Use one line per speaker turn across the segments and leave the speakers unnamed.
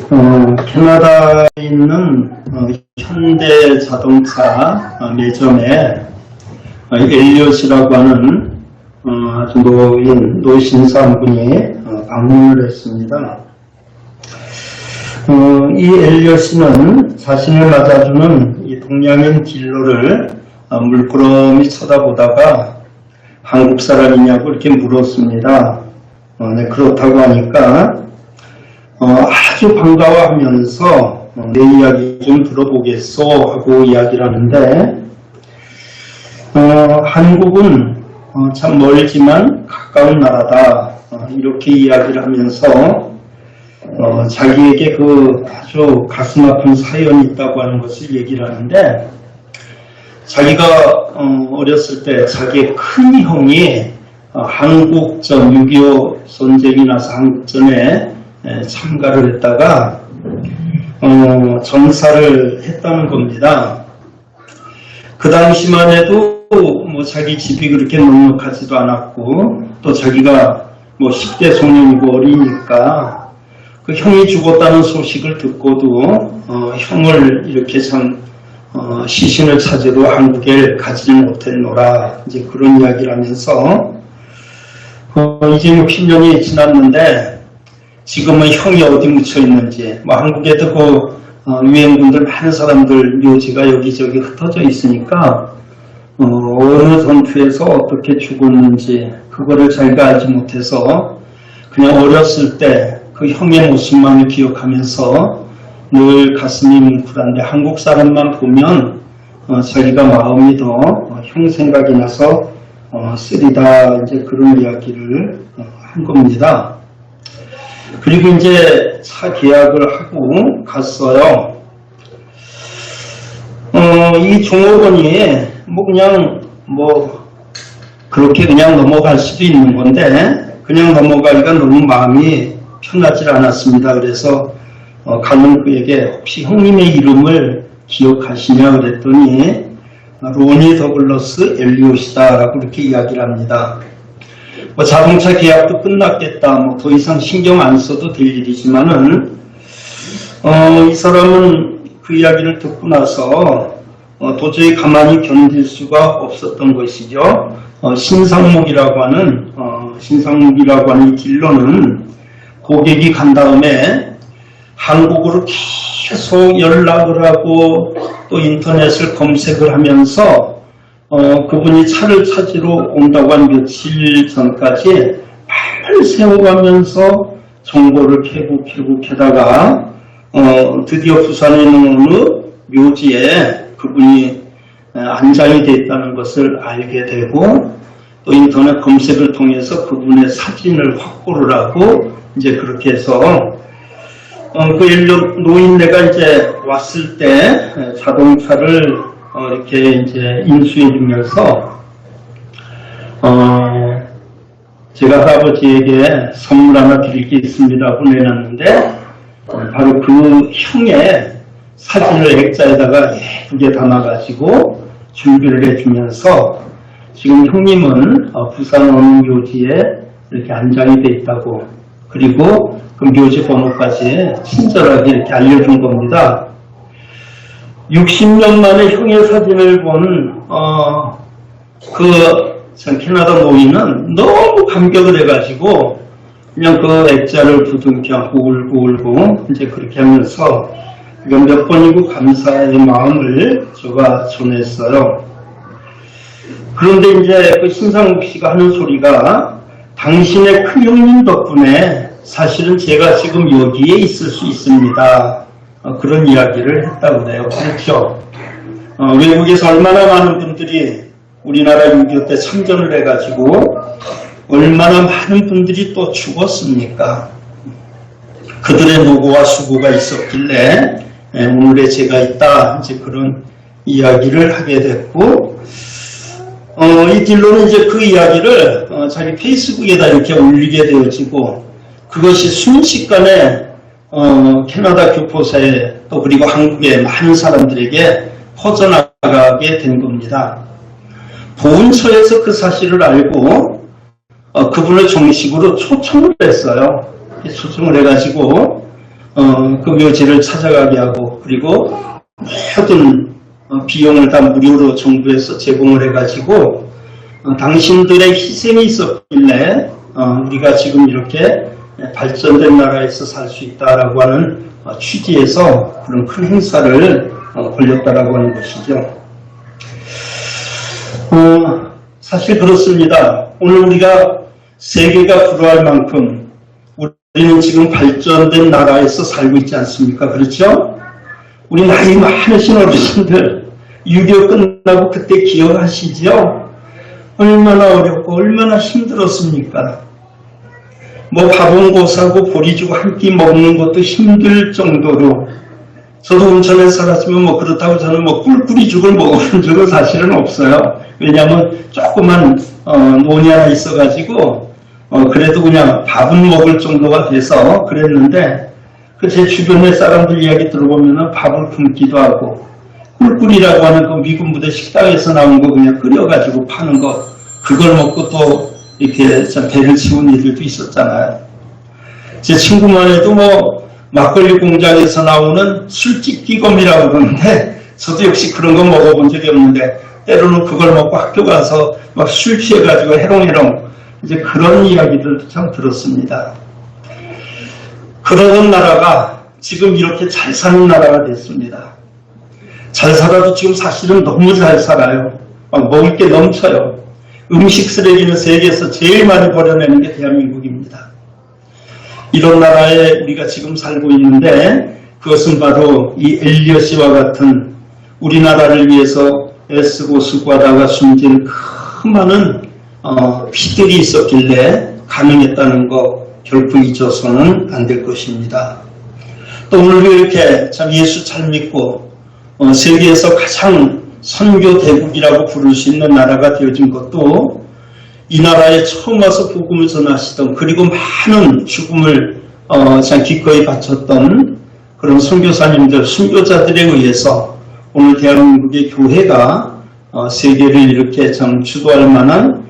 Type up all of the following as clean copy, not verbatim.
캐나다에 있는 현대 자동차 매점에 엘리엇이라고 하는 아주 노신사 한 분이 방문을 했습니다. 이 엘리엇은 자신을 맞아주는 이 동양인 딜러를 물끄러미 쳐다보다가 한국 사람이냐고 이렇게 물었습니다. 네, 그렇다고 하니까 아주 반가워하면서 내 이야기 좀 들어보겠소 하고 이야기를 하는데 한국은 참 멀지만 가까운 나라다 이렇게 이야기를 하면서 자기에게 그 아주 가슴 아픈 사연이 있다고 하는 것을 얘기를 하는데 자기가 어렸을 때 자기의 큰 형이 한국전 6.25 전쟁이 나서 한국전에 참가를 했다가 전사를 했다는 겁니다. 그 당시만 해도 뭐 자기 집이 그렇게 넉넉하지도 않았고 또 자기가 뭐 10대 소년이고 어리니까 그 형이 죽었다는 소식을 듣고도 형을 이렇게 참 시신을 찾으러 한국에 가지 못했노라 이제 그런 이야기를 하면서 이제 60년이 지났는데 지금은 형이 어디 묻혀 있는지 뭐 한국에도 그 유엔군들 많은 사람들 묘지가 여기저기 흩어져 있으니까 어느 전투에서 어떻게 죽었는지 그거를 자기가 알지 못해서 그냥 어렸을 때 그 형의 모습만 기억하면서 늘 가슴이 뭉클한데 한국 사람만 보면 자기가 마음이 더 형 생각이 나서 쓰리다 이제 그런 이야기를 한 겁니다. 그리고 이제 차 계약을 하고 갔어요. 이 종업원이 뭐 그냥 뭐 그렇게 그냥 넘어갈 수도 있는 건데 그냥 넘어가기가 너무 마음이 편하지 않았습니다. 그래서 가는 그에게 혹시 형님의 이름을 기억하시냐 그랬더니 로니 더글러스 엘리엇이다 라고 이렇게 이야기를 합니다. 뭐 자동차 계약도 끝났겠다 뭐 더 이상 신경 안 써도 될 일이지만은 이 사람은 그 이야기를 듣고 나서 도저히 가만히 견딜 수가 없었던 것이죠. 신상목이라고 하는 이 딜러는 고객이 간 다음에 한국으로 계속 연락을 하고 또 인터넷을 검색을 하면서 그분이 차를 찾으러 온다고 한 며칠 전까지 밤을 새워가면서 정보를 캐고 캐다가 드디어 부산에 있는 어느 묘지에 그분이 안장이 되어 있다는 것을 알게 되고 또 인터넷 검색을 통해서 그분의 사진을 확보를 하고 이제 그렇게 해서 그 노인네가 이제 왔을 때 자동차를 이렇게 이제 인수해 주면서 제가 할아버지에게 선물 하나 드릴 게 있습니다 하고 내놨는데 바로 그 형의 사진을 액자에다가 예쁘게 담아가지고 준비를 해주면서 지금 형님은 부산 어느 묘지에 이렇게 안장이 돼 있다고 그리고 그 묘지 번호까지 친절하게 이렇게 알려준 겁니다. 60년 만에 형의 사진을 본 캐나다 노인은 너무 감격을 해가지고 그냥 그 액자를 부둥켜 울고 이제 그렇게 하면서 몇 번이고 감사의 마음을 제가 전했어요. 그런데 이제 그 신상욱 씨가 하는 소리가 당신의 큰 형님 덕분에 사실은 제가 지금 여기에 있을 수 있습니다. 그런 이야기를 했다고 해요. 그렇죠. 외국에서 얼마나 많은 분들이 우리나라 6.25 때 참전을 해가지고 얼마나 많은 분들이 또 죽었습니까? 그들의 노고와 수고가 있었길래 오늘의 제가 있다 이제 그런 이야기를 하게 됐고 이 딜러는 이제 그 이야기를 자기 페이스북에다 이렇게 올리게 되어지고 그것이 순식간에 캐나다 교포사에 또 그리고 한국의 많은 사람들에게 퍼져나가게 된 겁니다. 보훈처에서 그 사실을 알고 그분을 정식으로 초청을 했어요. 초청을 해가지고 그 묘지를 찾아가게 하고, 그리고 모든 비용을 다 무료로 정부에서 제공을 해가지고 당신들의 희생이 있었길래 우리가 지금 이렇게 발전된 나라에서 살 수 있다라고 하는 취지에서 그런 큰 행사를 벌였다라고 하는 것이죠. 사실 그렇습니다. 오늘 우리가 세계가 불화할 만큼 우리는 지금 발전된 나라에서 살고 있지 않습니까? 그렇죠? 우리 나이 많으신 어르신들 6.25 끝나고 그때 기억하시죠? 얼마나 어렵고 얼마나 힘들었습니까? 뭐 밥은 고사고 보리 주고 한 끼 먹는 것도 힘들 정도로, 저도 온천에 살았으면 뭐 그렇다고 저는 뭐 꿀꿀이 죽을 먹어본 적은 사실은 없어요. 왜냐하면 조그만 논이 하나 있어가지고 그래도 그냥 밥은 먹을 정도가 돼서 그랬는데, 그 제 주변의 사람들 이야기 들어보면은 밥을 굶기도 하고, 꿀꿀이라고 하는 그 미군 부대 식당에서 나온 거 그냥 끓여가지고 파는 거, 그걸 먹고 또 이렇게 배를 치운 이들도 있었잖아요. 제 친구만 해도 뭐 막걸리 공장에서 나오는 술집기검이라고 그러는데, 저도 역시 그런 거 먹어본 적이 없는데 때로는 그걸 먹고 학교 가서 막 술 취해가지고 해롱해롱 이제 그런 이야기들도 참 들었습니다. 그러던 나라가 지금 이렇게 잘 사는 나라가 됐습니다. 잘 살아도 지금 사실은 너무 잘 살아요. 막 먹을 게 넘쳐요. 음식 쓰레기는 세계에서 제일 많이 버려내는 게 대한민국입니다. 이런 나라에 우리가 지금 살고 있는데, 그것은 바로 이 엘리엇이와 같은 우리나라를 위해서 애쓰고 수고하다가 숨진 그 많은 피들이 있었길래 가능했다는 거 결코 잊어서는 안 될 것입니다. 또 오늘도 이렇게 참 예수 잘 믿고 세계에서 가장 선교 대국이라고 부를 수 있는 나라가 되어진 것도 이 나라에 처음 와서 복음을 전하시던, 그리고 많은 죽음을 참 기꺼이 바쳤던 그런 선교사님들, 순교자들에 의해서 오늘 대한민국의 교회가 세계를 이렇게 참 주도할 만한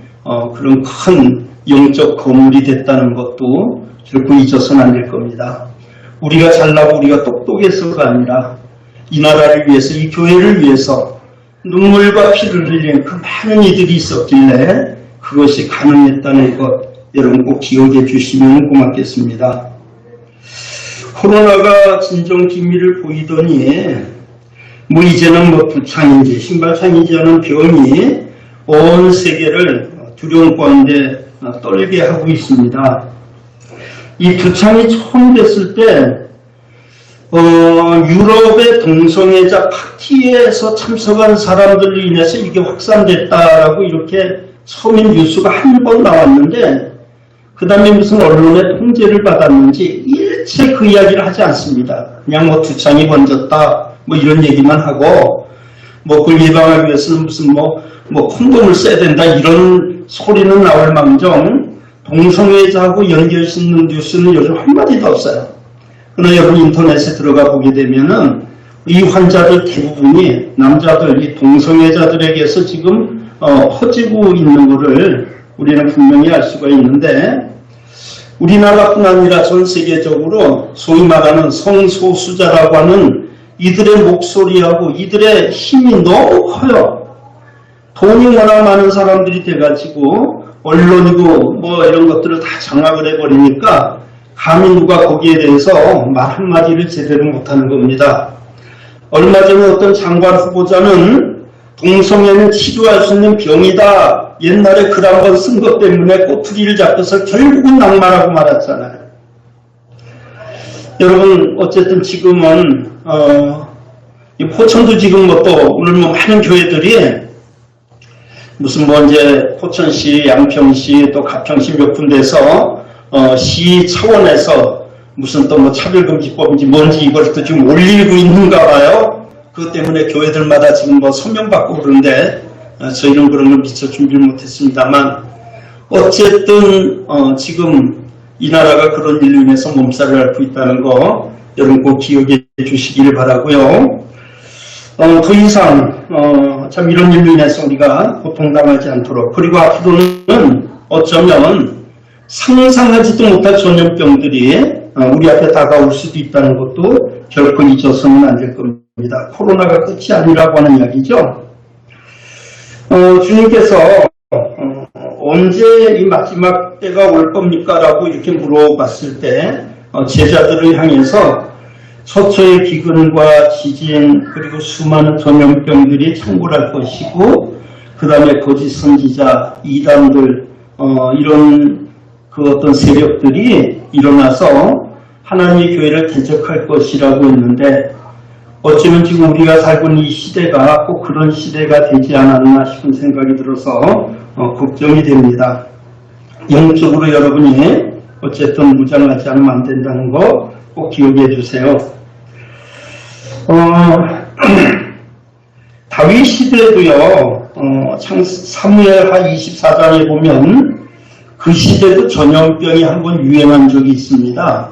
그런 큰 영적 건물이 됐다는 것도 결코 잊어서는 안 될 겁니다. 우리가 잘나고 우리가 똑똑해서가 아니라 이 나라를 위해서, 이 교회를 위해서 눈물과 피를 흘린 그 많은 이들이 있었길래 그것이 가능했다는 것, 여러분 꼭 기억해 주시면 고맙겠습니다. 코로나가 진정 기미를 보이더니 뭐 이제는 뭐 부창인지 신발창인지 하는 병이 온 세계를 두려움 가운데 떨게 하고 있습니다. 이 부창이 처음 됐을 때 유럽의 동성애자 파티에서 참석한 사람들로 인해서 이게 확산됐다라고 이렇게 처음엔 뉴스가 한 번 나왔는데, 그 다음에 무슨 언론의 통제를 받았는지 일체 그 이야기를 하지 않습니다. 그냥 뭐 두창이 번졌다 뭐 이런 얘기만 하고, 뭐 그걸 예방하기 위해서는 무슨 뭐 콘돔을 써야 된다 이런 소리는 나올 망정 동성애자하고 연결짓는 뉴스는 요즘 한마디도 없어요. 그러나 여러분 인터넷에 들어가 보게 되면은 이 환자들 대부분이 남자들, 이 동성애자들에게서 지금 퍼지고 있는 것을 우리는 분명히 알 수가 있는데, 우리나라뿐 아니라 전 세계적으로 소위 말하는 성소수자라고 하는 이들의 목소리하고 이들의 힘이 너무 커요. 돈이 워낙 많은 사람들이 돼가지고 언론이고 뭐 이런 것들을 다 장악을 해버리니까 감히 누가 거기에 대해서 말 한마디를 제대로 못하는 겁니다. 얼마 전에 어떤 장관 후보자는 동성애는 치료할 수 있는 병이다. 옛날에 글 한 번 쓴 것 때문에 꼬투리를 잡혀서 결국은 낙마라고 말했잖아요. 여러분 어쨌든 지금은 이 포천도 지금 뭐 또 오늘 뭐 많은 교회들이 무슨 뭐 이제 포천시, 양평시, 또 가평시 몇 군데서 시 차원에서 무슨 또 뭐 차별금지법인지 뭔지 이걸 또 지금 올리고 있는가 봐요. 그것 때문에 교회들마다 지금 뭐 서명 받고 그러는데 저희는 그런 걸 미처 준비를 못했습니다만, 어쨌든 지금 이 나라가 그런 일로 인해서 몸살을 앓고 있다는 거 여러분 꼭 기억해 주시기를 바라고요. 더 이상 참 이런 일로 인해서 우리가 고통당하지 않도록, 그리고 앞으로는 어쩌면 상상하지도 못할 전염병들이 우리 앞에 다가올 수도 있다는 것도 결코 잊어서는 안 될 겁니다. 코로나가 끝이 아니라고 하는 이야기죠. 주님께서 언제 이 마지막 때가 올 겁니까? 라고 이렇게 물어봤을 때 제자들을 향해서 처처의 기근과 지진 그리고 수많은 전염병들이 창궐할 것이고 그 다음에 거짓 선지자, 이단들 이런 그 어떤 세력들이 일어나서 하나님의 교회를 대적할 것이라고 했는데 어쩌면 지금 우리가 살고 있는 이 시대가 꼭 그런 시대가 되지 않았나 싶은 생각이 들어서 걱정이 됩니다. 영적으로 여러분이 어쨌든 무장하지 않으면 안 된다는 거 꼭 기억해 주세요. 다윗 시대도요, 사무엘하 24장에 보면 그 시대도 전염병이 한번 유행한 적이 있습니다.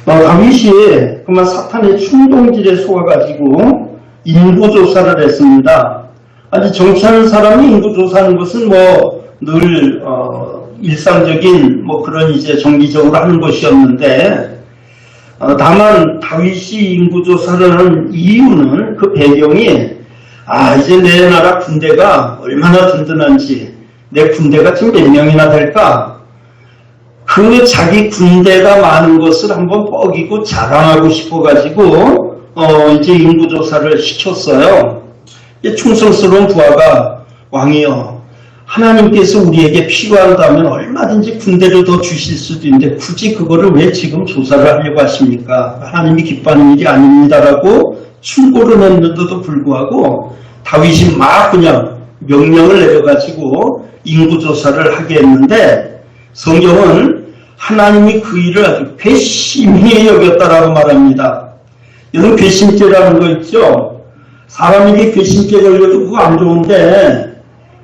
다윗이 그만 사탄의 충동질에 속아가지고 인구조사를 했습니다. 아니 정치하는 사람이 인구조사하는 것은 늘 일상적인 그런 이제 정기적으로 하는 것이었는데 다만 다윗이 인구조사를 한 이유는 그 배경이 이제 내 나라 군대가 얼마나 든든한지 내 군대가 지금 몇 명이나 될까 그 자기 군대가 많은 것을 한번 뻐기고 자랑하고 싶어가지고 이제 인구조사를 시켰어요. 충성스러운 부하가 왕이여 하나님께서 우리에게 필요한다면 얼마든지 군대를 더 주실 수도 있는데 굳이 그거를 왜 지금 조사를 하려고 하십니까? 하나님이 기뻐하는 일이 아닙니다라고 충고를 했는데도 불구하고 다윗이 막 그냥 명령을 내려가지고 인구조사를 하게 했는데 성경은 하나님이 그 일을 아주 괘씸히 여겼다라고 말합니다. 여러분 괘씸죄라는 거 있죠? 사람에게 괘씸죄 걸려도 그거 안 좋은데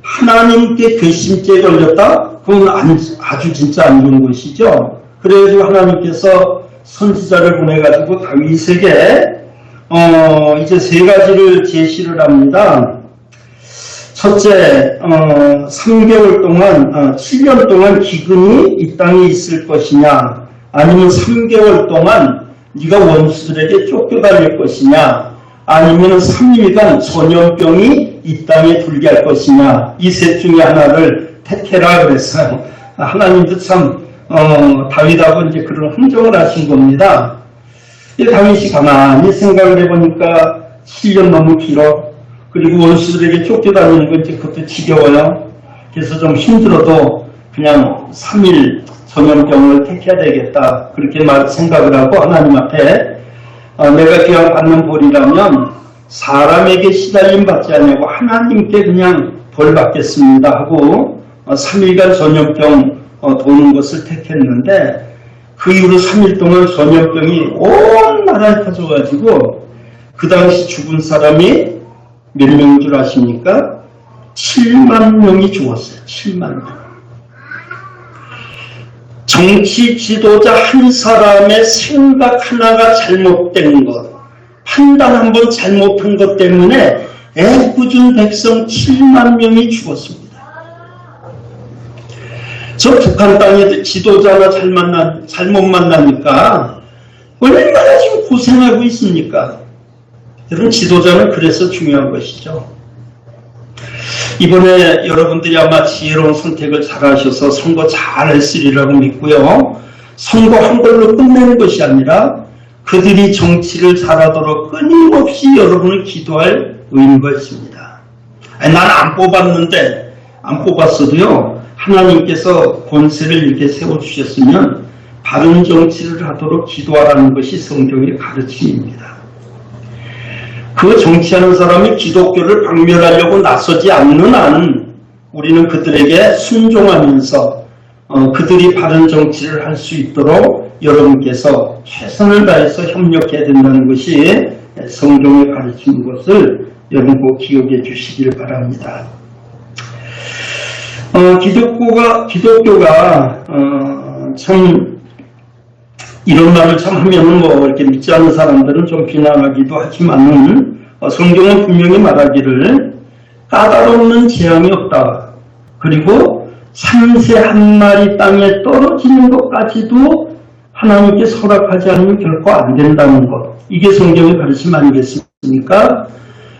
하나님께 괘씸죄 걸렸다? 그건 아주 진짜 안 좋은 것이죠. 그래가지고 하나님께서 선지자를 보내가지고 다윗에게 이제 세 가지를 제시를 합니다. 첫째, 3개월 동안, 7년 동안 기근이 이 땅에 있을 것이냐, 아니면 3개월 동안 네가 원수들에게 쫓겨다닐 것이냐, 아니면 3일간 전염병이 이 땅에 돌게 할 것이냐, 이 셋 중에 하나를 택해라 그랬어요. 하나님도 참 다윗하고 이제 그런 흥정을 하신 겁니다. 다윗이 가만히 생각을 해보니까 7년 너무 길어. 그리고 원수들에게 쫓겨다니는 건 이제 그것도 지겨워요. 그래서 좀 힘들어도 그냥 3일 전염병을 택해야 되겠다. 그렇게 생각을 하고 하나님 앞에 내가 그냥 받는 벌이라면 사람에게 시달림 받지 않냐고 하나님께 그냥 벌 받겠습니다 하고 3일간 전염병 도는 것을 택했는데 그 이후로 3일 동안 전염병이 온 나라에 퍼져가지고 그 당시 죽은 사람이 몇 명인 줄 아십니까? 7만 명이 죽었어요. 7만 명. 정치 지도자 한 사람의 생각 하나가 잘못된 것, 판단 한번 잘못한 것 때문에 애꿎은 백성 7만 명이 죽었습니다. 저 북한 땅에 지도자 하나 잘못 만나니까 얼마나 지금 고생하고 있습니까? 여러분 지도자는 그래서 중요한 것이죠. 이번에 여러분들이 아마 지혜로운 선택을 잘 하셔서 선거 잘 했으리라고 믿고요. 선거 한 걸로 끝내는 것이 아니라 그들이 정치를 잘하도록 끊임없이 여러분을 기도할 의무가 있습니다. 난 안 뽑았는데 안 뽑았어도요. 하나님께서 권세를 이렇게 세워주셨으면 바른 정치를 하도록 기도하라는 것이 성경의 가르침입니다. 그 정치하는 사람이 기독교를 박멸하려고 나서지 않는 한 우리는 그들에게 순종하면서 그들이 바른 정치를 할 수 있도록 여러분께서 최선을 다해서 협력해야 된다는 것이 성경에 가르치는 것을 여러분 꼭 기억해 주시길 바랍니다. 기독교가 참 이런 말을 참 하면은 이렇게 믿지 않는 사람들은 좀 비난하기도 하지만은 성경은 분명히 말하기를 까다롭는 재앙이 없다. 그리고 참새 한 마리 땅에 떨어지는 것까지도 하나님께 허락하지 않으면 결코 안 된다는 것. 이게 성경의 가르침 아니겠습니까?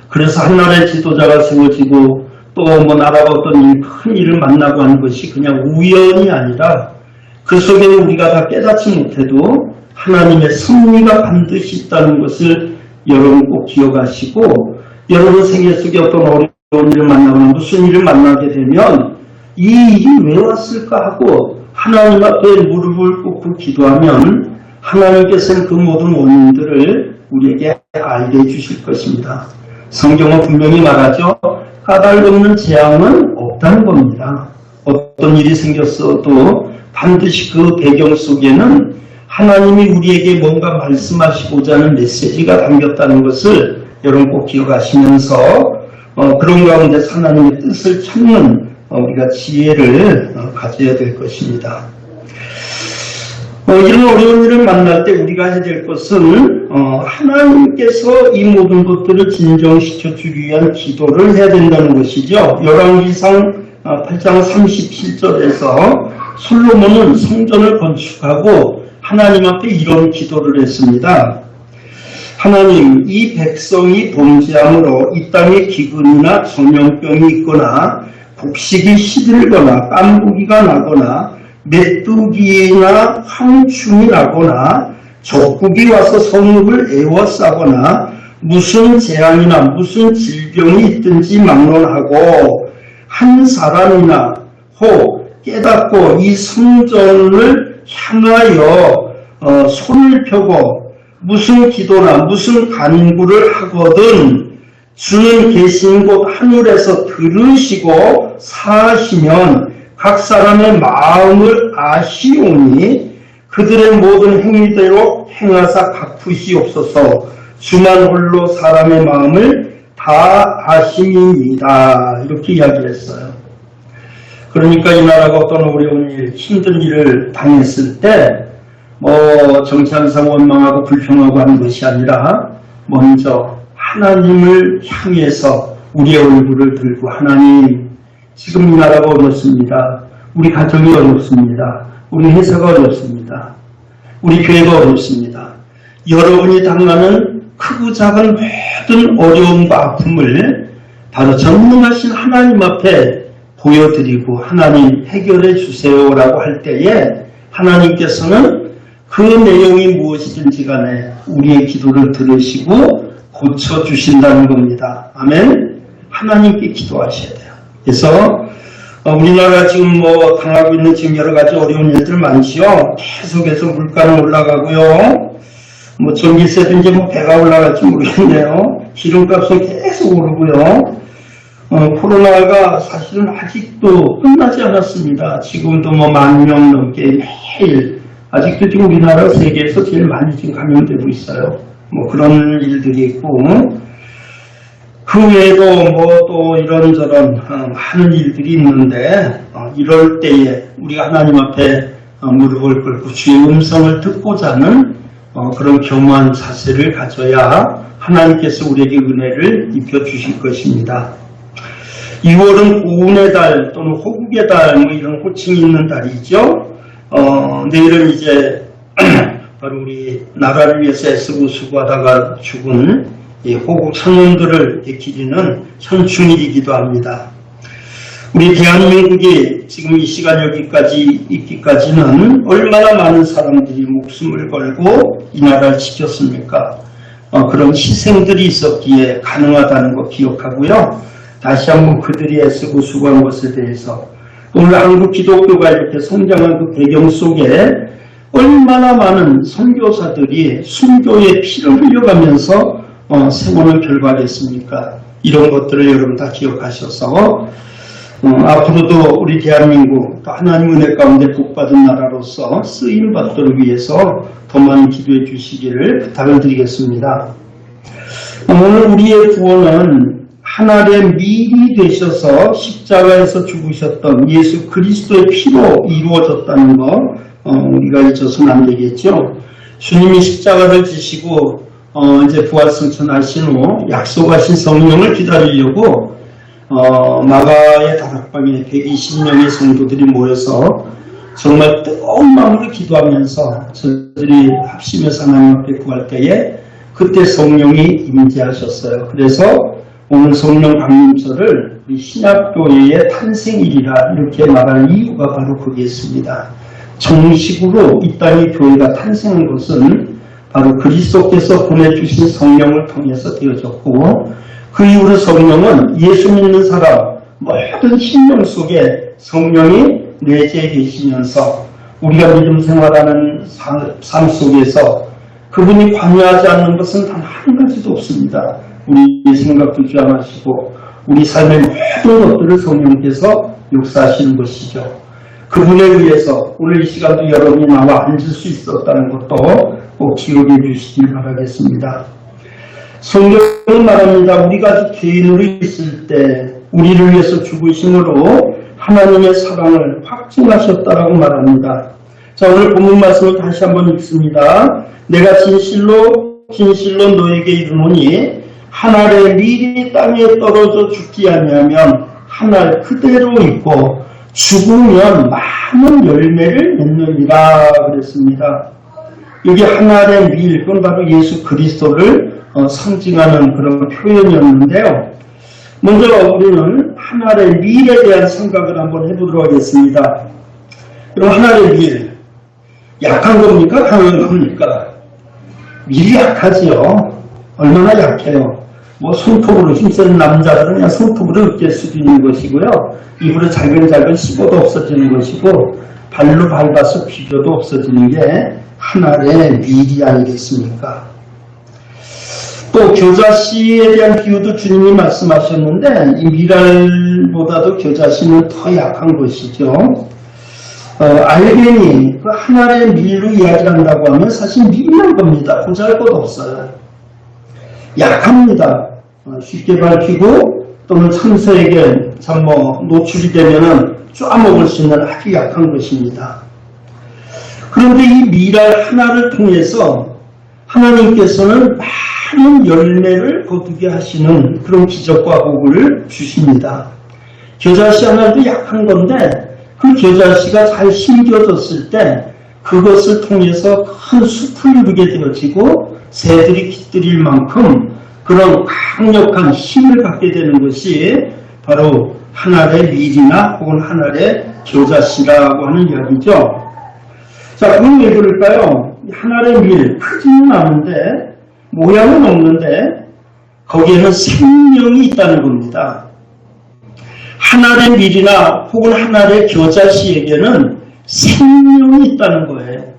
그래서 한 나라의 지도자가 세워지고 또 뭐 나라가 어떤 큰 일을 만나고 하는 것이 그냥 우연이 아니라 그 속에 우리가 다 깨닫지 못해도 하나님의 섭리가 반드시 있다는 것을 여러분 꼭 기억하시고, 여러분 생애 속에 어떤 어려운 일을 만나거나 무슨 일을 만나게 되면 이 일이 왜 왔을까 하고 하나님 앞에 무릎을 꿇고 기도하면 하나님께서는 그 모든 원인들을 우리에게 알게 해주실 것입니다. 성경은 분명히 말하죠. 까닭없는 재앙은 없다는 겁니다. 어떤 일이 생겼어도 반드시 그 배경 속에는 하나님이 우리에게 뭔가 말씀하시고자 하는 메시지가 담겼다는 것을 여러분 꼭 기억하시면서 그런 가운데 하나님의 뜻을 찾는 우리가 지혜를 가져야 될 것입니다. 이런 어려운 일을 만날 때 우리가 해야 될 것은 하나님께서 이 모든 것들을 진정시켜 주기 위한 기도를 해야 된다는 것이죠. 열왕기상 8장 37절에서 솔로몬은 성전을 건축하고 하나님 앞에 이런 기도를 했습니다. 하나님, 이 백성이 범죄함으로 이 땅에 기근이나 전염병이 있거나 곡식이 시들거나 깐부기가 나거나 메뚜기나 황충이 나거나 적국이 와서 성읍을 에워싸거나 무슨 재앙이나 무슨 질병이 있든지 막론하고 한 사람이나 혹 깨닫고 이 성전을 향하여 손을 펴고 무슨 기도나 무슨 간구를 하거든 주는 계신 곳 하늘에서 들으시고 사하시면 각 사람의 마음을 아시오니 그들의 모든 행위대로 행하사 갚으시옵소서. 주만 홀로 사람의 마음을 다 아심이니이다. 이렇게 이야기했어요. 그러니까 이 나라가 어떤 어려운 일, 힘든 일을 당했을 때 정치한상 원망하고 불평하고 하는 것이 아니라 먼저 하나님을 향해서 우리의 얼굴을 들고 하나님, 지금 이 나라가 어렵습니다. 우리 가정이 어렵습니다. 우리 회사가 어렵습니다. 우리 교회가 어렵습니다. 여러분이 당하는 크고 작은 모든 어려움과 아픔을 바로 전능하신 하나님 앞에 보여드리고 하나님 해결해 주세요라고 할 때에 하나님께서는 그 내용이 무엇이든지 간에 우리의 기도를 들으시고 고쳐주신다는 겁니다. 아멘. 하나님께 기도하셔야 돼요. 그래서 우리나라 지금 당하고 있는 지금 여러 가지 어려운 일들 많지요. 계속해서 물가는 올라가고요. 전기세도 이제 배가 올라갈지 모르겠네요. 기름값은 계속 오르고요. 코로나가 사실은 아직도 끝나지 않았습니다. 지금도 10,000명 넘게 매일 아직도 지금 우리나라 세계에서 제일 많이 지금 감염되고 있어요. 그런 일들이 있고 그 외에도 또 이런저런 하는 일들이 있는데 이럴 때에 우리가 하나님 앞에 무릎을 꿇고 주의 음성을 듣고자 하는 그런 겸허한 자세를 가져야 하나님께서 우리에게 은혜를 입혀주실 것입니다. 2월은 고운의 달 또는 호국의 달 이런 호칭이 있는 달이죠. 내일은 이제 바로 우리 나라를 위해서 애쓰고 수고하다가 죽은 호국 청년들을 기리는 현충일이기도 합니다. 우리 대한민국이 지금 이 시간 여기까지 있기까지는 얼마나 많은 사람들이 목숨을 걸고 이 나라를 지켰습니까? 그런 희생들이 있었기에 가능하다는 거 기억하고요. 다시 한번 그들이 애쓰고 수고한 것에 대해서 오늘 한국 기독교가 이렇게 성장한 그 배경 속에 얼마나 많은 선교사들이 순교의 피를 흘려가면서 세원을 결과했습니까? 이런 것들을 여러분 다 기억하셔서 앞으로도 우리 대한민국 또 하나님 은혜 가운데 복받은 나라로서 쓰임받도록 위해서 더 많이 기도해 주시기를 부탁을 드리겠습니다. 오늘 우리의 구원은 하나님의 미리 되셔서 십자가에서 죽으셨던 예수 그리스도의 피로 이루어졌다는 거 우리가 잊어서는 안 되겠죠. 주님이 십자가를 지시고 이제 부활승천하신 후 약속하신 성령을 기다리려고 마가의 다락방에 120명의 성도들이 모여서 정말 뜨거운 마음으로 기도하면서 저들이 합심해서 하나님 앞에 구할 때에 그때 성령이 임재하셨어요. 그래서 오늘 성령 강림절을 우리 신약교회의 탄생일이라 이렇게 말할 이유가 바로 거기에 있습니다. 정식으로 이 땅의 교회가 탄생한 것은 바로 그리스도께서 보내주신 성령을 통해서 되어졌고, 그 이후로 성령은 예수 믿는 사람 모든 심령 속에 성령이 내재해 계시면서 우리가 믿음 생활하는 삶 속에서 그분이 관여하지 않는 것은 단 한 가지도 없습니다. 우리 생각도 주장하시고 우리 삶의 모든 것들을 성령께서 역사하시는 것이죠. 그분에 의해서 오늘 이 시간도 여러분이 나와 앉을 수 있었다는 것도 꼭 기억해 주시길 바라겠습니다. 성경은 말합니다. 우리가 아직 죄인으로 있을 때 우리를 위해서 죽으심으로 하나님의 사랑을 확증하셨다라고 말합니다. 자, 오늘 본문 말씀을 다시 한번 읽습니다. 내가 진실로 너에게 이르노니 한 알의 밀이 땅에 떨어져 죽지 아니하면 한 알 그대로 있고 죽으면 많은 열매를 맺느니라 그랬습니다. 여기 한 알의 밀, 그건 바로 예수 그리스도를 상징하는 그런 표현이었는데요. 먼저 우리는 한 알의 밀에 대한 생각을 한번 해보도록 하겠습니다. 그럼 한 알의 밀, 약한 겁니까? 강한 겁니까? 밀이 약하지요. 얼마나 약해요. 뭐 손톱으로 힘쓰는 남자들은 그냥 손톱으로 으깰 수도 있는 것이고요. 입으로 잘근잘근 씹어도 없어지는 것이고, 발로 밟아서 비벼도 없어지는 게 하나의 밀이 아니겠습니까? 또 겨자씨에 대한 비유도 주님이 말씀하셨는데 이 밀알보다도 겨자씨는 더 약한 것이죠. 알갱이, 그 하나의 밀로 이야기한다고 하면 사실 미미한 겁니다. 보잘것 없어요. 약합니다. 쉽게 밟히고 또는 참새에게 노출이 되면은 쪼아먹을 수 있는 아주 약한 것입니다. 그런데 이 밀알 하나를 통해서 하나님께서는 많은 열매를 거두게 하시는 그런 기적과 복을 주십니다. 겨자씨 하나도 약한 건데 그 겨자씨가 잘 심겨졌을 때 그것을 통해서 큰 숲을 이루게 되어지고 새들이 깃들일 만큼 그런 강력한 힘을 갖게 되는 것이 바로 한 알의 밀이나 혹은 한 알의 겨자씨라고 하는 이야기죠. 자, 그건 왜 그럴까요? 한 알의 밀, 크지는 않은데 모양은 없는데 거기에는 생명이 있다는 겁니다. 한 알의 밀이나 혹은 한 알의 겨자씨에게는 생명이 있다는 거예요.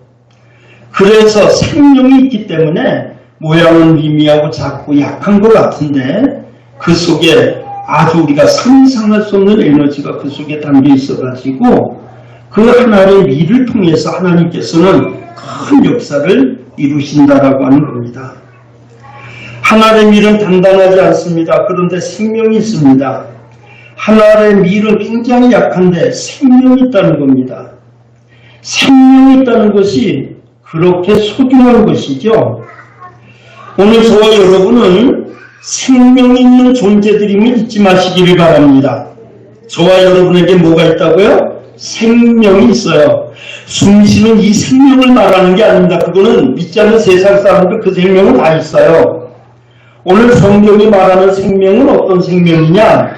그래서 생명이 있기 때문에 모양은 미미하고 작고 약한 것 같은데 그 속에 아주 우리가 상상할 수 없는 에너지가 그 속에 담겨 있어가지고 그 하나의 밀을 통해서 하나님께서는 큰 역사를 이루신다라고 하는 겁니다. 하나의 밀은 단단하지 않습니다. 그런데 생명이 있습니다. 하나의 밀은 굉장히 약한데 생명이 있다는 겁니다. 생명이 있다는 것이 그렇게 소중한 것이죠. 오늘 저와 여러분은 생명 있는 존재들임을 잊지 마시기를 바랍니다. 저와 여러분에게 뭐가 있다고요? 생명이 있어요. 숨쉬는 이 생명을 말하는 게 아닙니다. 그거는 믿지 않는 세상 사람들 그 생명은 다 있어요. 오늘 성경이 말하는 생명은 어떤 생명이냐?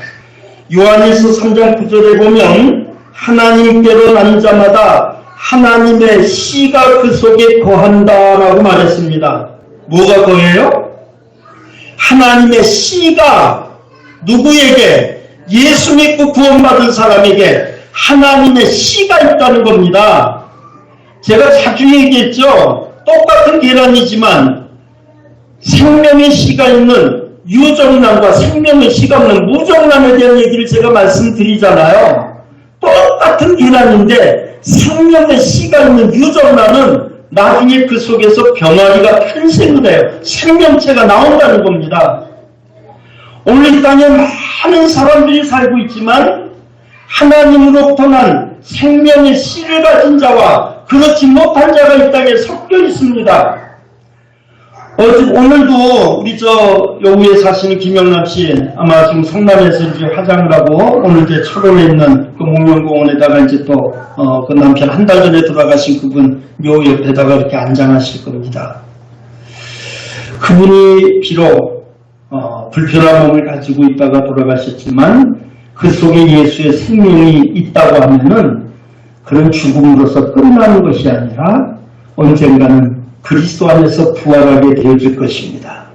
요한일서 3장 9절에 보면 하나님께로 난 자마다 하나님의 씨가 그 속에 거한다라고 말했습니다. 뭐가 거해요? 하나님의 씨가 누구에게? 예수 믿고 구원받은 사람에게 하나님의 씨가 있다는 겁니다. 제가 자주 얘기했죠. 똑같은 계란이지만 생명의 씨가 있는 유정란과 생명의 씨가 없는 무정란에 대한 얘기를 제가 말씀드리잖아요. 똑같은 계란인데 생명의 씨가 있는 유정란은 나중에 그 속에서 병아리가 탄생을 해요. 생명체가 나온다는 겁니다. 오늘 이 땅에 많은 사람들이 살고 있지만 하나님으로부터 난 생명의 씨를 가진 자와 그렇지 못한 자가 이 땅에 섞여 있습니다. 오늘도 우리 여우에 사시는 김영남 씨, 아마 지금 성남에서 이제 화장을 하고 오늘 이제 철원에 있는 그 목련공원에다가 이제 그 남편 한 달 전에 돌아가신 그분 묘 옆에다가 이렇게 안장하실 겁니다. 그분이 비록 불편한 몸을 가지고 있다가 돌아가셨지만 그 속에 예수의 생명이 있다고 하면은 그런 죽음으로서 끝나는 것이 아니라 언젠가는 그리스도 안에서 부활하게 되어질 것입니다.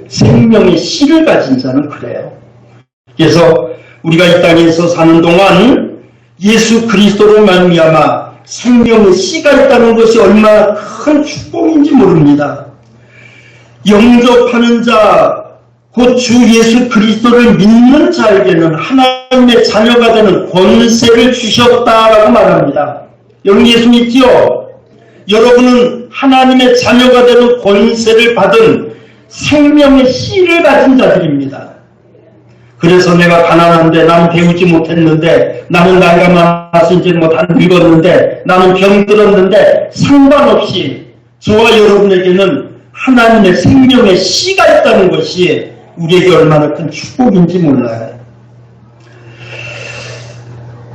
생명의 씨를 가진 자는 그래요. 그래서 우리가 이 땅에서 사는 동안 예수 그리스도로 말미암아 생명의 씨가 있다는 것이 얼마나 큰 축복인지 모릅니다. 영접하는 자, 곧 주 예수 그리스도를 믿는 자에게는 하나님의 자녀가 되는 권세를 주셨다라고 말합니다. 여러분 예수 믿지요? 여러분은 하나님의 자녀가 되는 권세를 받은 생명의 씨를 가진 자들입니다. 그래서 내가 가난한데, 나는 배우지 못했는데, 나는 나이가 많아서 이제 다 늙었는데, 나는 병들었는데, 상관없이 저와 여러분에게는 하나님의 생명의 씨가 있다는 것이 우리에게 얼마나 큰 축복인지 몰라요.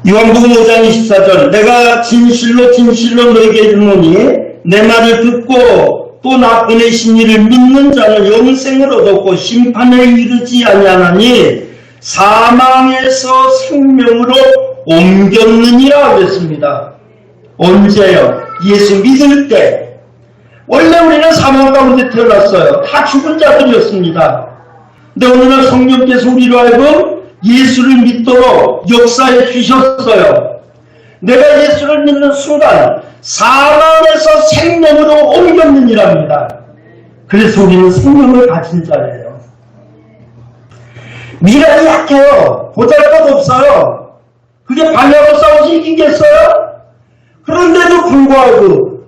요한복음 5장 24절, 내가 진실로 진실로 너에게 이르노니 내 말을 듣고 또 나 보내신 이를 믿는 자는 영생을 얻었고 심판에 이르지 아니하나니 사망에서 생명으로 옮겼느니라 그랬습니다. 언제요? 예수 믿을 때. 원래 우리는 사망 가운데 태어났어요. 다 죽은 자들이었습니다. 근데 어느 날 성령께서 우리로 하여금 예수를 믿도록 역사해 주셨어요. 내가 예수를 믿는 순간 사망에서 생명으로 옮겼느니랍니다. 그래서 우리는 생명을 가진 자예요. 미련이 약해요. 보잘것 없어요. 그게 방해하고 싸우지 이기겠어요? 그런데도 불구하고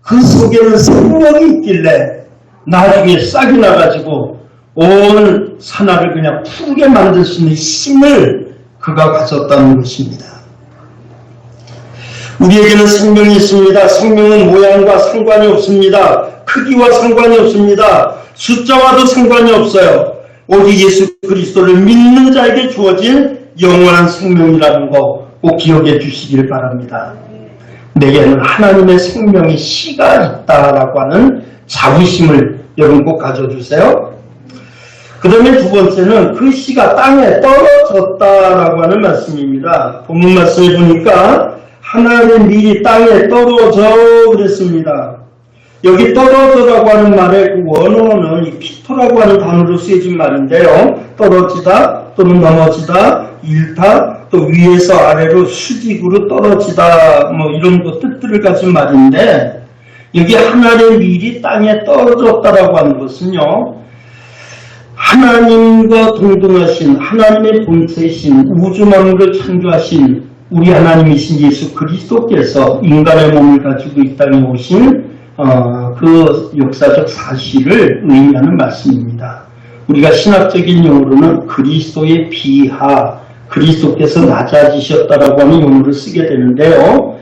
그 속에는 생명이 있길래 나중에 싹이 나가지고 온 산하를 그냥 푸르게 만들 수 있는 힘을 그가 가졌다는 것입니다. 우리에게는 생명이 있습니다. 생명은 모양과 상관이 없습니다. 크기와 상관이 없습니다. 숫자와도 상관이 없어요. 오직 예수 그리스도를 믿는 자에게 주어진 영원한 생명이라는 거 꼭 기억해 주시길 바랍니다. 내게는 하나님의 생명의 씨가 있다라고 하는 자부심을 여러분 꼭 가져주세요. 그 다음에 두 번째는 그 씨가 땅에 떨어졌다라고 하는 말씀입니다. 본문 말씀에 보니까 하나님의 밀이 땅에 떨어져 그랬습니다. 여기 떨어져라고 하는 말의 그 원어는 이 피토라고 하는 단어로 쓰여진 말인데요. 떨어지다 또는 넘어지다, 일타, 또 위에서 아래로 수직으로 떨어지다 이런 뜻들을 가진 말인데 여기 하나님의 밀이 땅에 떨어졌다라고 하는 것은요. 하나님과 동등하신 하나님의 본체이신 우주 만물을 창조하신 우리 하나님이신 예수 그리스도께서 인간의 몸을 가지고 이 땅에 오신 그 역사적 사실을 의미하는 말씀입니다. 우리가 신학적인 용어로는 그리스도의 비하, 그리스도께서 낮아지셨다라고 하는 용어를 쓰게 되는데요.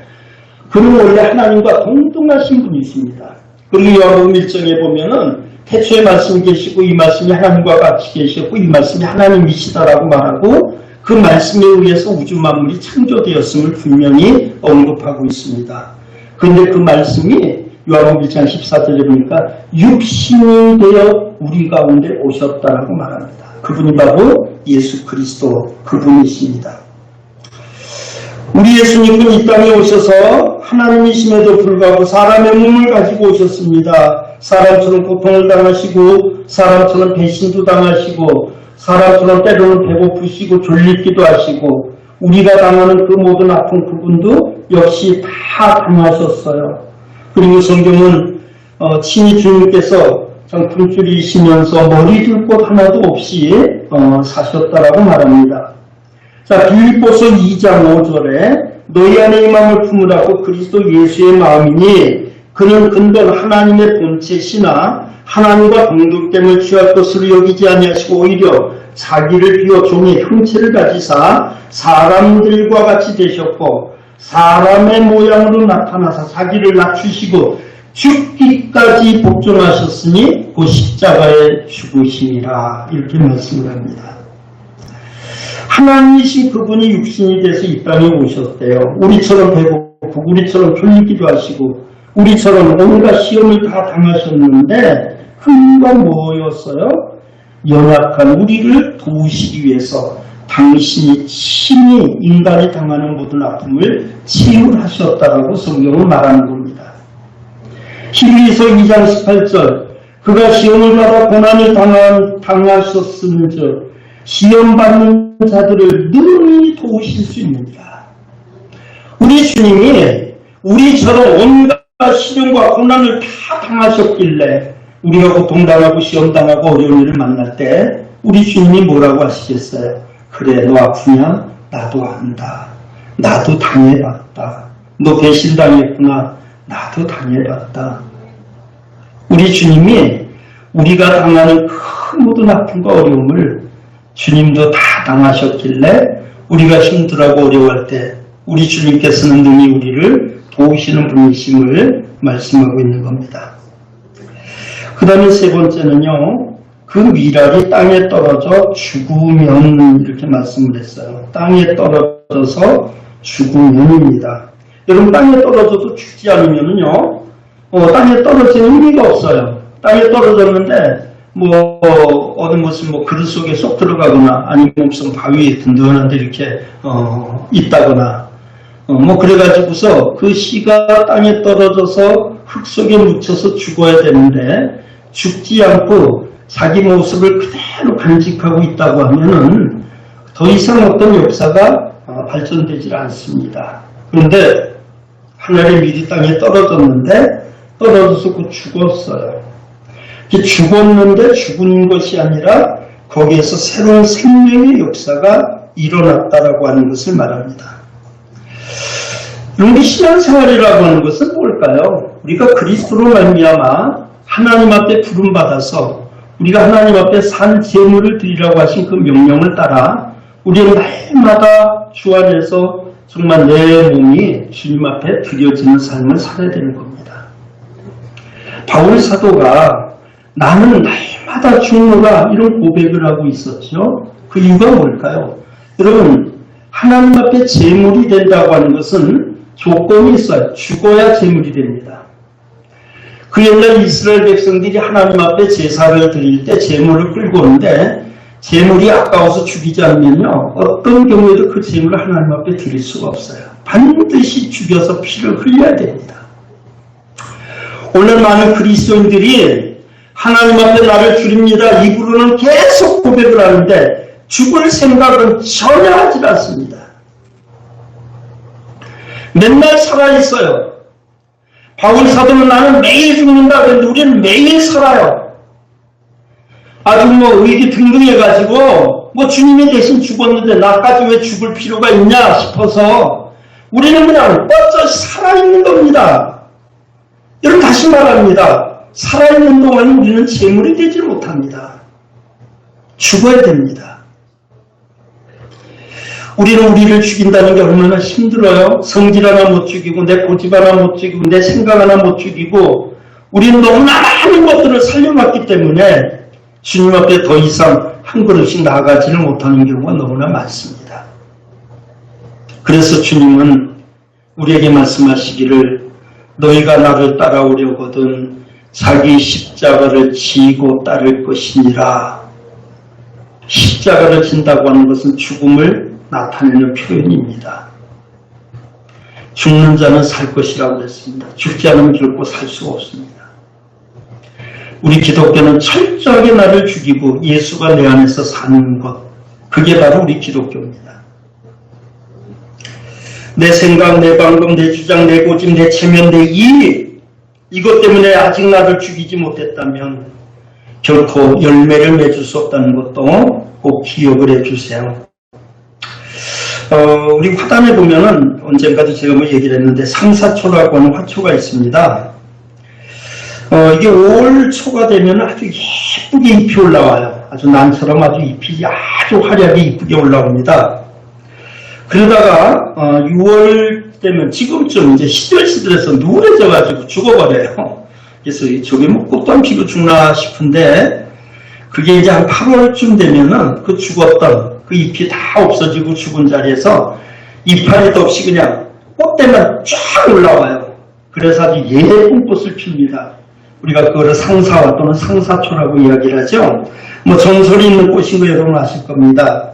그는 원래 하나님과 동등하신 분이십니다. 그리고 요한복음 1장에 보면은 태초에 말씀이 계시고 이 말씀이 하나님과 같이 계셨고 이 말씀이 하나님이시다라고 말하고 그 말씀에 의해서 우주 만물이 창조되었음을 분명히 언급하고 있습니다. 그런데 그 말씀이 요한복음 1장 14절에 보니까 육신이 되어 우리 가운데 오셨다라고 말합니다. 그분이 바로 예수 그리스도 그분이십니다. 우리 예수님은 이 땅에 오셔서 하나님이심에도 불구하고 사람의 몸을 가지고 오셨습니다. 사람처럼 고통을 당하시고 사람처럼 배신도 당하시고 사람처럼 때로는 배고프시고 졸립기도 하시고 우리가 당하는 그 모든 아픈 그분도 역시 다 당하셨어요. 그리고 성경은 친히 주님께서 장풍줄이시면서 머리 둘 곳 하나도 없이 사셨다라고 말합니다. 자, 빌립보서 2장 5절에 너희 안에 이 마음을 품으라고 그리스도 예수의 마음이니 그는 근본 하나님의 본체시나 하나님과 동등됨을 취할 것으로 여기지 아니하시고 오히려 자기를 비워 종의 형체를 가지사 사람들과 같이 되셨고 사람의 모양으로 나타나사 자기를 낮추시고 죽기까지 복종하셨으니 그 십자가의 죽으심이라 이렇게 말씀을 합니다. 하나님이신 그분이 육신이 돼서 이 땅에 오셨대요. 우리처럼 배고프고 우리처럼 졸리기도 하시고 우리처럼 온갖 시험을 다 당하셨는데 흠과 뭐였어요? 연약한 우리를 도우시기 위해서 당신이 친히 인간이 당하는 모든 아픔을 치유하셨다라고 성경은 말하는 겁니다. 히브리서 2장 18절 그가 시험을 받아 고난을 당하셨음즉 시험받는 자들을 능히 도우실 수 있느니라. 우리 주님이 우리처럼 온갖 시련과 고난을 다 당하셨길래 우리가 고통당하고 시험당하고 어려운 일을 만날 때 우리 주님이 뭐라고 하시겠어요? 그래, 너 아프냐? 나도 안다. 나도 당해봤다. 너 배신당했구나. 나도 당해봤다. 우리 주님이 우리가 당하는 큰 모든 아픔과 어려움을 주님도 다 당하셨길래 우리가 힘들고 어려워할 때 우리 주님께서는 능히 우리를 도우시는 분이심을 말씀하고 있는 겁니다. 그 다음에 세 번째는요. 그 미랄이 땅에 떨어져 죽으면 이렇게 말씀을 했어요. 땅에 떨어져서 죽으면입니다. 여러분 땅에 떨어져도 죽지 않으면요. 땅에 떨어지는 의미가 없어요. 땅에 떨어졌는데 어느 무슨 그릇 속에 쏙 들어가거나 아니면 무슨 바위에 든든한 데 이렇게 있다거나 그래가지고서 그 씨가 땅에 떨어져서 흙 속에 묻혀서 죽어야 되는데 죽지 않고 자기 모습을 그대로 간직하고 있다고 하면은 더 이상 어떤 역사가 발전되질 않습니다. 그런데 하늘의 밀이 땅에 떨어졌는데 떨어져서 죽었어요. 죽었는데 죽은 것이 아니라 거기에서 새로운 생명의 역사가 일어났다라고 하는 것을 말합니다. 우리 신앙생활이라고 하는 것은 뭘까요? 우리가 그리스도로 말미암아 하나님 앞에 부름받아서 우리가 하나님 앞에 산 제물을 드리라고 하신 그 명령을 따라 우리는 날마다 주 안에서 정말 내 몸이 주님 앞에 드려지는 삶을 살아야 되는 겁니다. 바울 사도가 나는 날마다 죽노라 이런 고백을 하고 있었죠. 그 이유가 뭘까요? 여러분 하나님 앞에 제물이 된다고 하는 것은 조건이 있어요. 죽어야 제물이 됩니다. 그 옛날 이스라엘 백성들이 하나님 앞에 제사를 드릴 때 제물을 끌고 오는데 제물이 아까워서 죽이지 않으면요. 어떤 경우에도 그 제물을 하나님 앞에 드릴 수가 없어요. 반드시 죽여서 피를 흘려야 됩니다. 오늘 많은 그리스도인들이 하나님 앞에 나를 드립니다. 입으로는 계속 고백을 하는데 죽을 생각은 전혀 하지 않습니다. 맨날 살아있어요. 바울 사도는 나는 매일 죽는다 그랬는데 우리는 매일 살아요. 아주 의기 등등해가지고 주님이 대신 죽었는데 나까지 왜 죽을 필요가 있냐 싶어서 우리는 그냥 뻗쩍 살아있는 겁니다. 여러분 다시 말합니다. 살아있는 동안 우리는 재물이 되지 못합니다. 죽어야 됩니다. 우리는 우리를 죽인다는 게 얼마나 힘들어요. 성질 하나 못 죽이고 내 고집 하나 못 죽이고 내 생각 하나 못 죽이고 우리는 너무나 많은 것들을 살려놨기 때문에 주님 앞에 더 이상 한 걸음씩 나아가지를 못하는 경우가 너무나 많습니다. 그래서 주님은 우리에게 말씀하시기를 너희가 나를 따라오려거든 자기 십자가를 지고 따를 것이니라. 십자가를 진다고 하는 것은 죽음을 나타내는 표현입니다. 죽는 자는 살 것이라고 했습니다. 죽지 않으면 결코 살 수가 없습니다. 우리 기독교는 철저하게 나를 죽이고 예수가 내 안에서 사는 것, 그게 바로 우리 기독교입니다. 내 생각, 내 방법, 내 주장, 내 고집, 내 체면, 내 이익, 이것 때문에 아직 나를 죽이지 못했다면 결코 열매를 맺을 수 없다는 것도 꼭 기억을 해주세요. 우리 화단에 보면은 언젠가도 제가 얘기를 했는데 상사초라고 하는 화초가 있습니다. 이게 5월 초가 되면 아주 예쁘게 잎이 올라와요. 아주 난처럼 아주 잎이 아주 화려하게 이쁘게 올라옵니다. 그러다가 6월 되면 지금쯤 이제 시들시들해서 누래져가지고 죽어버려요. 그래서 저게 뭐 꽃도 안 피고 죽나 싶은데 그게 이제 한 8월쯤 되면은 그 죽었던 그 잎이 다 없어지고 죽은 자리에서 이파리도 없이 그냥 꽃대만 쫙 올라와요. 그래서 아주 예쁜 꽃을 핍니다. 우리가 그거를 상사화 또는 상사초라고 이야기를 하죠. 뭐 전설이 있는 꽃인 거 여러분 아실 겁니다.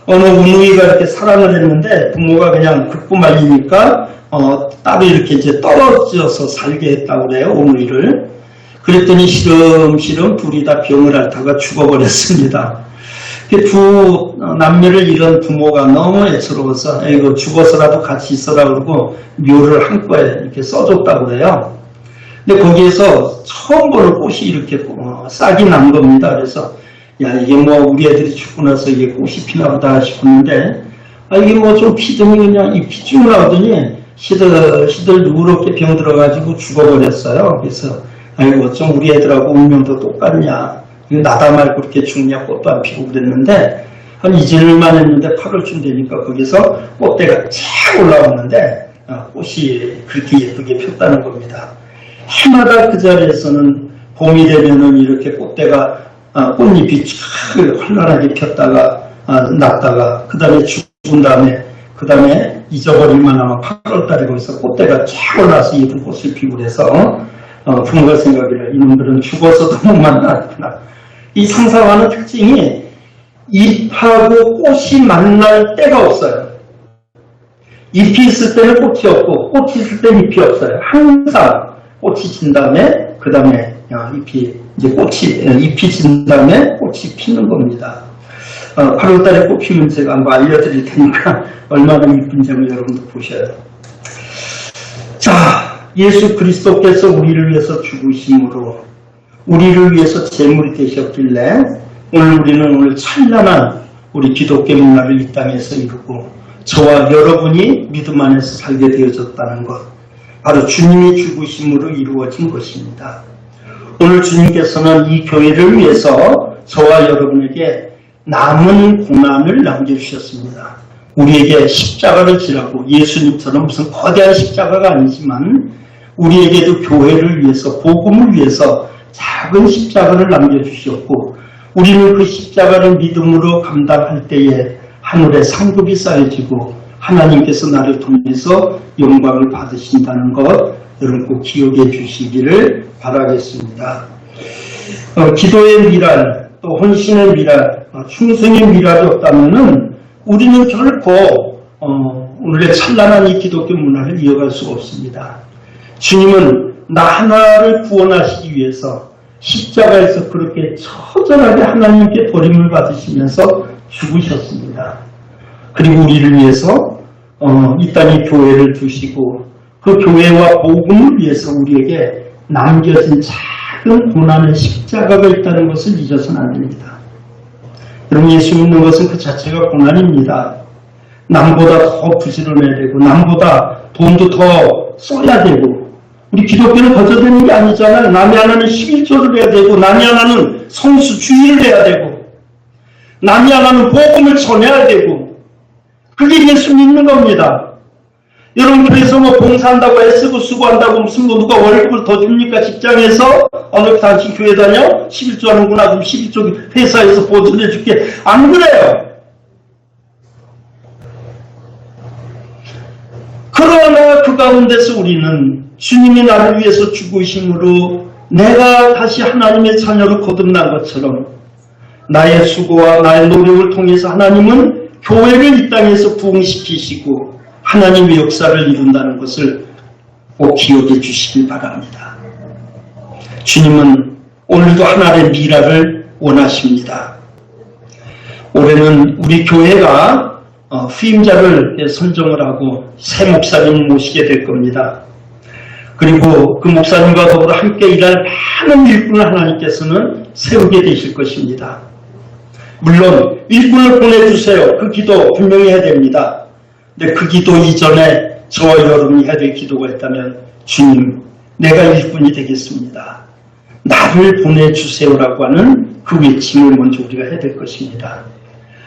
어느 우누이가 이렇게 사랑을 했는데 부모가 그냥 극구 말리니까 딸이 이렇게 이제 떨어져서 살게 했다고 그래요. 우누이를. 그랬더니 시름시름 둘이 다 병을 앓다가 죽어버렸습니다. 두 남매를 잃은 부모가 너무 애처로워서 이거 죽어서라도 같이 있어라 그러고 묘를 한꺼에 이렇게 써줬다고 그래요. 근데 거기에서 처음 보는 꽃이 이렇게 싹이 난 겁니다. 그래서 야 이게 뭐 우리 애들이 죽고 나서 이게 꽃이 피나 보다 싶었는데 이게 뭐 좀 피더니 그냥 잎이 쭉 나오더니 시들시들 누렇게 병 들어가지고 죽어버렸어요. 그래서 아이고 어쩜 우리 애들하고 운명도 똑같냐. 나다 말고 그렇게 죽냐 꽃도 안 피고 그랬는데 한 이틀만 했는데 8월쯤 되니까 거기서 꽃대가 쫙 올라왔는데 꽃이 그렇게 예쁘게 폈다는 겁니다. 해마다 그 자리에서는 봄이 되면은 이렇게 꽃대가 꽃잎이 쫙 환란하게 폈다가 났다가 그 다음에 죽은 다음에 그 다음에 잊어버릴만 하면 8월달에 거기서 꽃대가 쫙 올라와서 예쁜 꽃을 피고 그래서 부모가 생각이라 이놈들은 죽어서도 못 만나구나. 이 상사화는 특징이 잎하고 꽃이 만날 때가 없어요. 잎이 있을 때는 꽃이 없고 꽃이 있을 때는 잎이 없어요. 항상 꽃이 진 다음에 그 다음에 잎이 진 다음에 꽃이 피는 겁니다. 8월달에 꽃 피면 제가 한번 알려드릴 테니까 얼마나 이쁜지 여러분도 보셔요. 자, 예수 그리스도께서 우리를 위해서 죽으심으로 우리를 위해서 제물이 되셨길래 오늘 찬란한 우리 기독교 문화를 이 땅에서 이루고 저와 여러분이 믿음 안에서 살게 되어졌다는 것, 바로 주님이 죽으심으로 이루어진 것입니다. 오늘 주님께서는 이 교회를 위해서 저와 여러분에게 남은 고난을 남겨주셨습니다. 우리에게 십자가를 지라고, 예수님처럼 무슨 거대한 십자가가 아니지만 우리에게도 교회를 위해서, 복음을 위해서 작은 십자가를 남겨주셨고, 우리는 그 십자가를 믿음으로 감당할 때에 하늘에 상급이 쌓여지고 하나님께서 나를 통해서 영광을 받으신다는 것 여러분 꼭 기억해 주시기를 바라겠습니다. 기도의 미랄, 또 헌신의 미랄, 충성의 미랄이 없다면은 우리는 결코 오늘의 찬란한 이 기독교 문화를 이어갈 수가 없습니다. 주님은 나 하나를 구원하시기 위해서 십자가에서 그렇게 처절하게 하나님께 버림을 받으시면서 죽으셨습니다. 그리고 우리를 위해서 이 땅에 교회를 두시고 그 교회와 복음을 위해서 우리에게 남겨진 작은 고난의 십자가가 있다는 것을 잊어서는 안 됩니다. 여러분, 예수 믿는 것은 그 자체가 고난입니다. 남보다 더 부지런해야 되고 남보다 돈도 더 써야 되고, 우리 기독교는 거저되는 게 아니잖아요. 남이 하나는 11조를 해야 되고, 남이 하나는 성수주의를 해야 되고, 남이 하나는 복음을 전해야 되고, 그게 예수 믿는 겁니다. 여러분, 교회에서 뭐 봉사한다고 애쓰고 수고한다고 무슨 뭐 누가 월급을 더 줍니까? 직장에서 어느 당신 교회 다녀? 11조 하는구나. 그럼 11조 회사에서 보존해 줄게. 안 그래요. 그러나 그 가운데서 우리는 주님이 나를 위해서 죽으심으로 내가 다시 하나님의 자녀로 거듭난 것처럼 나의 수고와 나의 노력을 통해서 하나님은 교회를 이 땅에서 부흥시키시고 하나님의 역사를 이룬다는 것을 꼭 기억해 주시길 바랍니다. 주님은 오늘도 하나님의 미랄을 원하십니다. 올해는 우리 교회가 후임자를 선정을 하고 새 목사님을 모시게 될 겁니다. 그리고 그 목사님과 더불어 함께 일할 많은 일꾼을 하나님께서는 세우게 되실 것입니다. 물론 일꾼을 보내주세요. 그 기도 분명히 해야 됩니다. 근데 그 기도 이전에 저와 여러분이 해야 될 기도가 있다면, 주님, 내가 일꾼이 되겠습니다. 나를 보내주세요라고 하는 그 외침을 먼저 우리가 해야 될 것입니다.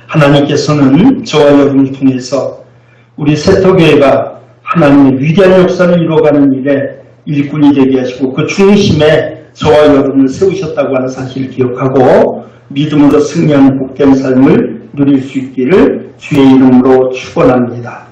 하나님께서는 저와 여러분을 통해서 우리 세터교회가 하나님의 위대한 역사를 이루어가는 일에 일꾼이 되게 하시고 그 중심에 저와 여러분을 세우셨다고 하는 사실을 기억하고 믿음으로 승리하는 복된 삶을 누릴 수 있기를 주의 이름으로 축원합니다.